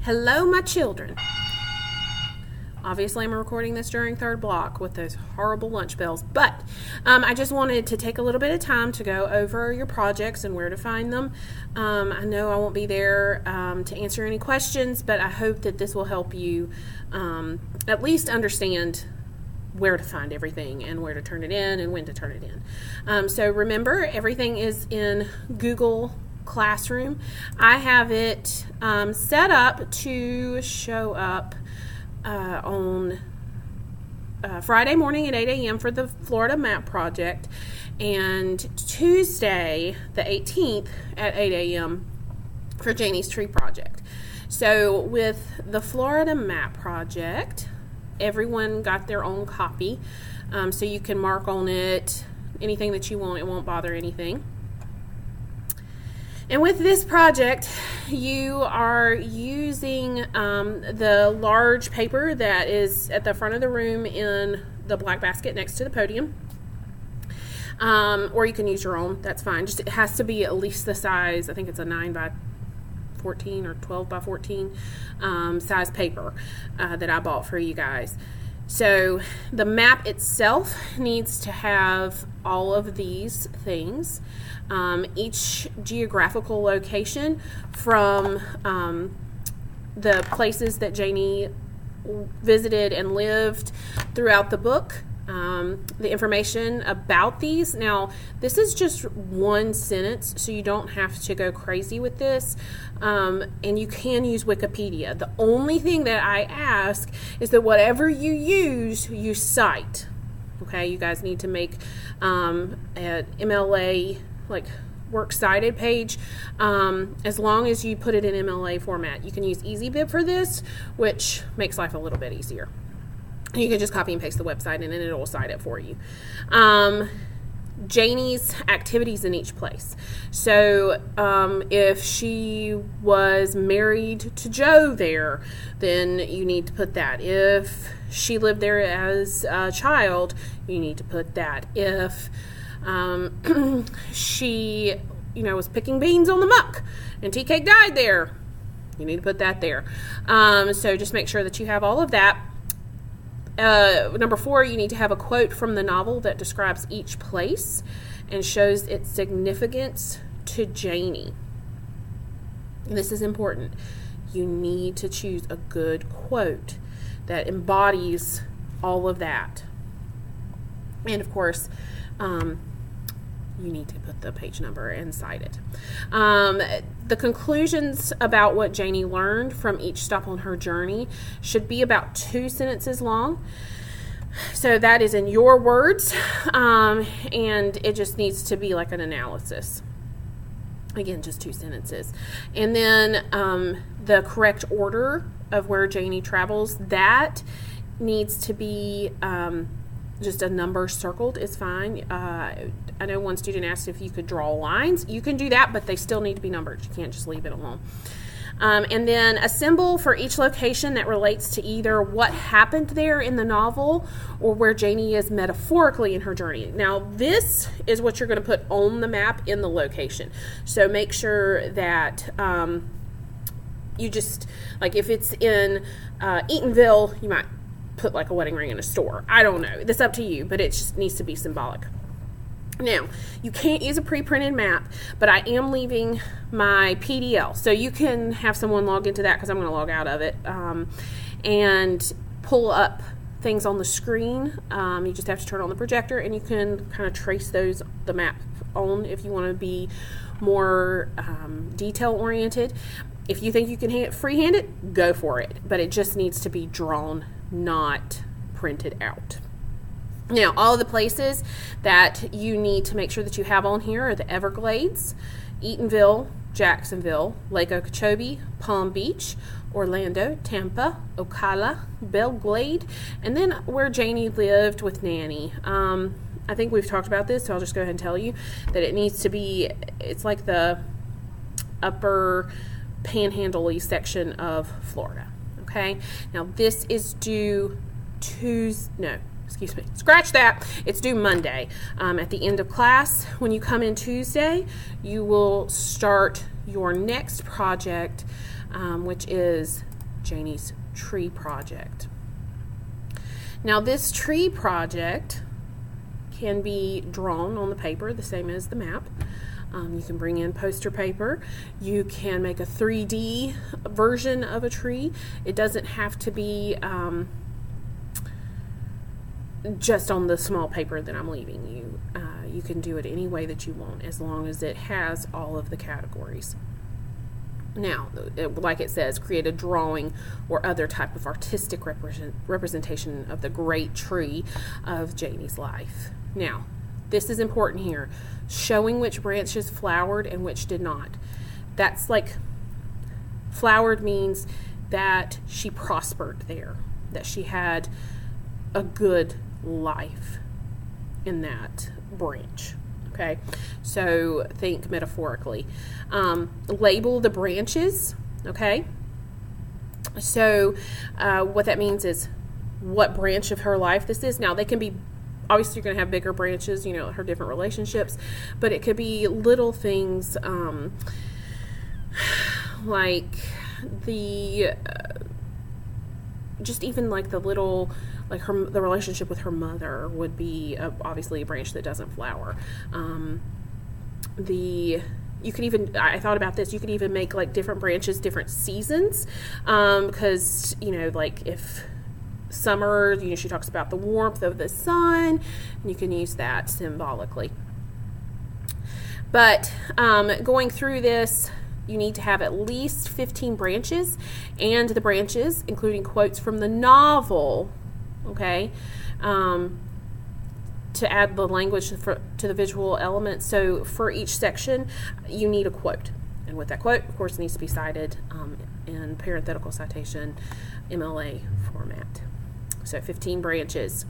Hello, my children. Obviously, I'm recording this during third block with those horrible lunch bells, but I just wanted to take a little bit of time to go over your projects and where to find them. I know I won't be there to answer any questions, but I hope that this will help you at least understand where to find everything and where to turn it in and when to turn it in. So remember, everything is in Google Classroom. I have it set up to show up on Friday morning at 8 a.m. for the Florida Map Project, and Tuesday the 18th at 8 a.m. for Janie's Tree Project. So with the Florida Map Project, everyone got their own copy, so you can mark on it anything that you want. It won't bother anything. And with this project, you are using the large paper that is at the front of the room in the black basket next to the podium. Or you can use your own, that's fine. Just it has to be at least the size, I think it's a 9 by 14 or 12 by 14 size paper that I bought for you guys. So the map itself needs to have all of these things. Each geographical location from the places that Janie visited and lived throughout the book, the information about these. Now, this is just one sentence, so you don't have to go crazy with this, and you can use Wikipedia. The only thing that I ask is that whatever you use, you cite. Okay, you guys need to make an MLA like works cited page, as long as you put it in MLA format. You can use EasyBib for this, which makes life a little bit easier. You can just copy and paste the website and then it will cite it for you. Janie's activities in each place. So if she was married to Joe there, then you need to put that. If she lived there as a child, you need to put that. If she, was picking beans on the muck and tea cake died there, you need to put that there. So just make sure that you have all of that. Number 4, you need to have a quote from the novel that describes each place and shows its significance to Janie. This is important. You need to choose a good quote that embodies all of that. And of course, you need to put the page number and cite it. The conclusions about what Janie learned from each stop on her journey should be about 2 sentences long. So that is in your words, and it just needs to be like an analysis. Again, just 2 sentences. And then the correct order of where Janie travels, that needs to be just a number circled is fine. I know one student asked if you could draw lines. You can do that, but they still need to be numbered. You can't just leave it alone. And then a symbol for each location that relates to either what happened there in the novel or where Janie is metaphorically in her journey. Now, this is what you're going to put on the map in the location. So make sure that you just, like if it's in Eatonville, you might put like a wedding ring in a store. I don't know. That's up to you, but it just needs to be symbolic. Now, you can't use a pre-printed map, but I am leaving my PDL. So you can have someone log into that because I'm going to log out of it and pull up things on the screen. You just have to turn on the projector and you can kind of trace the map on if you want to be more detail-oriented. If you think you can freehand it, go for it. But it just needs to be drawn, not printed out. Now, all of the places that you need to make sure that you have on here are the Everglades, Eatonville, Jacksonville, Lake Okeechobee, Palm Beach, Orlando, Tampa, Ocala, Belle Glade, and then where Janie lived with Nanny. I think we've talked about this, so I'll just go ahead and tell you that it needs to be, it's like the upper panhandle-y section of Florida. Okay, now this is due scratch that. It's due Monday. At the end of class, when you come in Tuesday, you will start your next project which is Janie's tree project. Now, this tree project can be drawn on the paper the same as the map. You can bring in poster paper. You can make a 3D version of a tree. It doesn't have to be just on the small paper that I'm leaving you. You can do it any way that you want, as long as it has all of the categories. Now, like it says, create a drawing or other type of artistic representation of the great tree of Janie's life. Now, this is important here. Showing which branches flowered and which did not. That's like, flowered means that she prospered there, that she had a good life in that branch. Okay, so think metaphorically. Label the branches. Okay, so what that means is what branch of her life this is. Now, they can be, obviously you're going to have bigger branches, you know, her different relationships, but it could be little things like the just even like the little, like the relationship with her mother would be obviously a branch that doesn't flower. You could even, I thought about this, you could even make like different branches, different seasons, because, you know, like if summer, you know, she talks about the warmth of the sun, and you can use that symbolically. But going through this, you need to have at least 15 branches, and the branches, including quotes from the novel, okay, to add the language to the visual element. So for each section, you need a quote. And with that quote, of course, needs to be cited in parenthetical citation, MLA format. So 15 branches.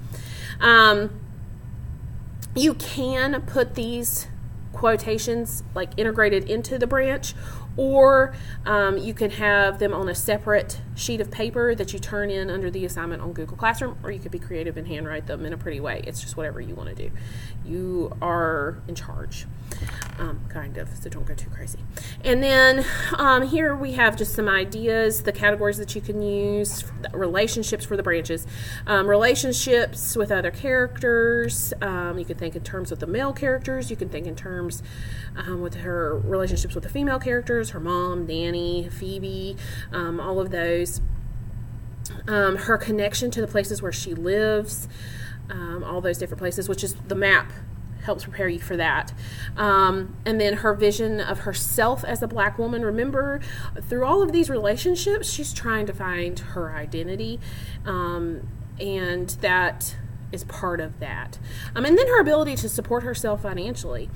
You can put these quotations like integrated into the branch, or you can have them on a separate sheet of paper that you turn in under the assignment on Google Classroom, or you could be creative and handwrite them in a pretty way. It's just whatever you want to do. You are in charge, kind of, so don't go too crazy. And then here we have just some ideas, the categories that you can use, relationships for the branches, relationships with other characters. You can think in terms of the male characters. You can think in terms with her relationships with the female characters, her mom, Nanny, Phoebe, all of those. Her connection to the places where she lives, all those different places, which is the map helps prepare you for that. And then her vision of herself as a black woman. Remember, through all of these relationships, she's trying to find her identity, and that is part of that. And then her ability to support herself financially.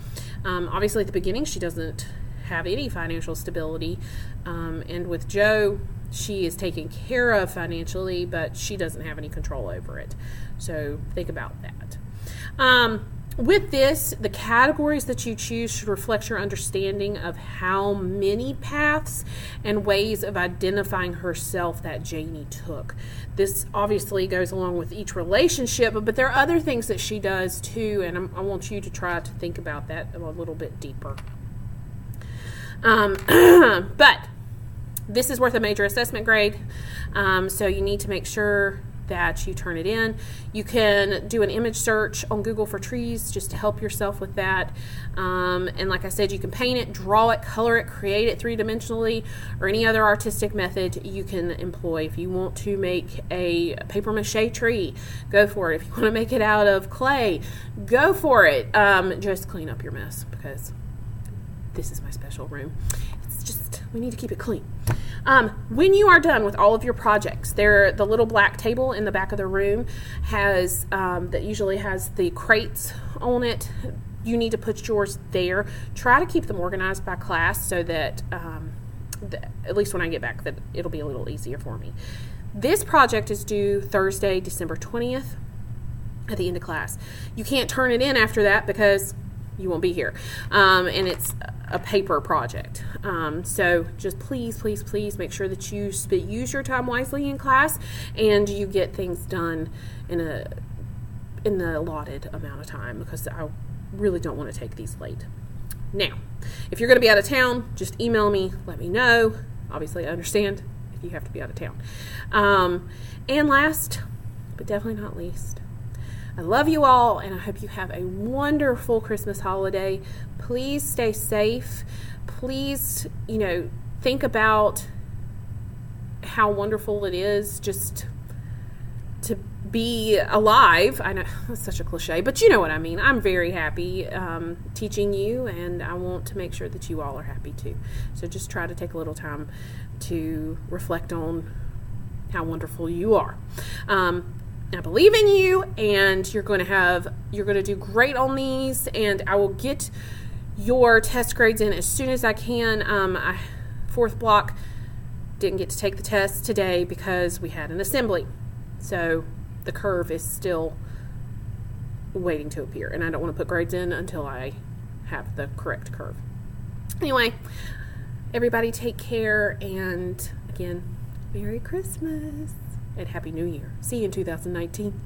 Obviously, at the beginning, she doesn't have any financial stability, and with Joe, she is taken care of financially, but she doesn't have any control over it. So think about that. With this, the categories that you choose should reflect your understanding of how many paths and ways of identifying herself that Janie took. This obviously goes along with each relationship, but there are other things that she does too, and I want you to try to think about that a little bit deeper. But this is worth a major assessment grade, so you need to make sure that you turn it in. You can do an image search on Google for trees just to help yourself with that. And like I said, you can paint it, draw it, color it, create it three-dimensionally, or any other artistic method you can employ. If you want to make a paper mache tree, go for it. If you want to make it out of clay, go for it. Just clean up your mess, because this is my special room. It's just, we need to keep it clean. When you are done with all of your projects, the little black table in the back of the room has that usually has the crates on it. You need to put yours there. Try to keep them organized by class so that at least when I get back, that it'll be a little easier for me. This project is due Thursday, December 20th at the end of class. You can't turn it in after that because you won't be here, and it's a paper project. So just please make sure that you use your time wisely in class, and you get things done in the allotted amount of time, because I really don't want to take these late. Now, if you're going to be out of town, just email me, let me know. obviously I understand if you have to be out of town. And last, but definitely not least, I love you all, and I hope you have a wonderful Christmas holiday. Please stay safe. Please, think about how wonderful it is just to be alive. I know that's such a cliche, but you know what I mean. I'm very happy teaching you, and I want to make sure that you all are happy too. So just try to take a little time to reflect on how wonderful you are. I believe in you, and you're going to do great on these, and I will get your test grades in as soon as I can. Fourth block didn't get to take the test today because we had an assembly. So the curve is still waiting to appear, and I don't want to put grades in until I have the correct curve. Anyway, everybody take care, and again, Merry Christmas and Happy New Year. See you in 2019.